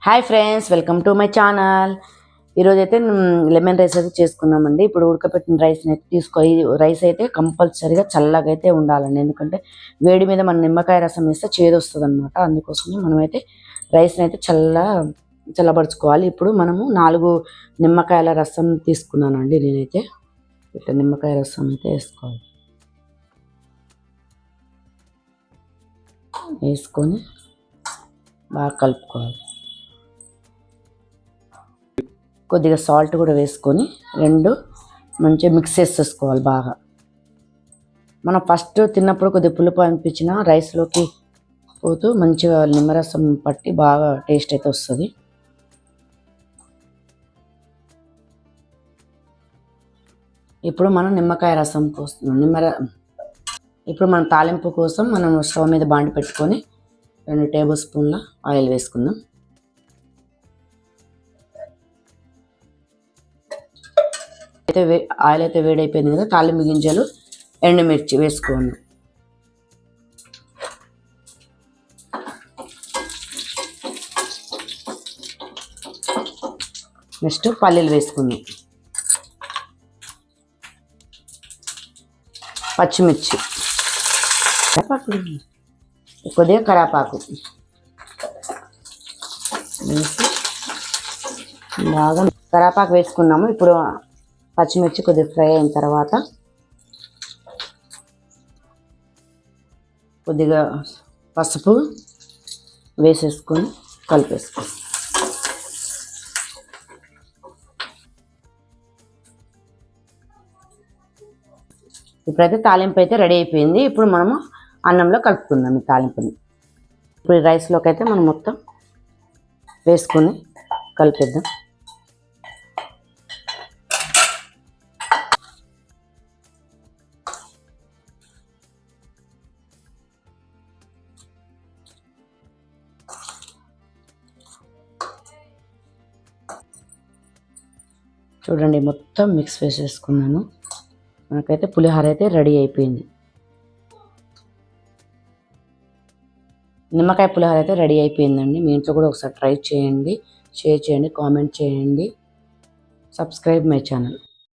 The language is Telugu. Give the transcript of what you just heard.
Hi friends, welcome to my channel. ఈరోజు అయితే లెమన్ రైస్ అయితే చేసుకున్నామండి. ఇప్పుడు ఉడకపెట్టిన రైస్ని అయితే ఈ రైస్ అయితే కంపల్సరీగా చల్లగా అయితే ఉండాలండి. ఎందుకంటే వేడి మీద మన నిమ్మకాయ రసం వేస్తే చేదు వస్తుంది అనమాట. అందుకోసమే మనమైతే రైస్ని అయితే చల్లబరుచుకోవాలి. ఇప్పుడు మనము 4 నిమ్మకాయల రసం తీసుకున్నానండి. నేనైతే ఇట్లా నిమ్మకాయ రసం అయితే వేసుకొని బాగా కలుపుకోవాలి. కొద్దిగా సాల్ట్ కూడా వేసుకొని రెండు మంచిగా మిక్స్ చేసేసుకోవాలి బాగా. మనం ఫస్ట్ తిన్నప్పుడు కొద్దిగా పులుపు అనిపించిన రైస్లోకి పోతూ మంచిగా నిమ్మరసం పట్టి బాగా టేస్ట్ అయితే వస్తుంది. ఇప్పుడు మనం నిమ్మకాయ రసం పోస్తున్నాం. ఇప్పుడు మనం తాలింపు కోసం మనం స్టవ్ మీద బాండి పెట్టుకొని 2 టేబుల్ స్పూన్ల ఆయిల్ వేసుకుందాం. ఆయిల్ అయితే వేడైపోయింది కదా, తాలింపు గింజలు ఎండుమిర్చి వేసుకోండి. నెక్స్ట్ పల్లీలు వేసుకుందాం, పచ్చిమిర్చి, కొద్దిగా కరివేపాకు వేసి బాగా కరివేపాకు వేసుకున్నాము. ఇప్పుడు పచ్చిమిర్చి కొద్దిగా ఫ్రై అయిన తర్వాత కొద్దిగా పసుపు వేసేసుకొని కలిపేసుకోండి. ఇప్పుడైతే తాలింపు అయితే రెడీ అయిపోయింది. ఇప్పుడు మనము అన్నంలో కలుపుకుందాం ఈ తాలింపుని. ఇప్పుడు ఈ రైస్లోకి అయితే మనం మొత్తం వేసుకొని కలిపేద్దాం. చూడండి, మొత్తం మిక్స్ వేసేసుకున్నాను. మనకైతే పులిహోర అయితే రెడీ అయిపోయింది. నిమ్మకాయ పులిహోర అయితే రెడీ అయిపోయిందండి. మీ ఇంట్లో కూడా ఒకసారి ట్రై చేయండి, షేర్ చేయండి, కామెంట్ చేయండి, సబ్స్క్రైబ్ మై ఛానల్.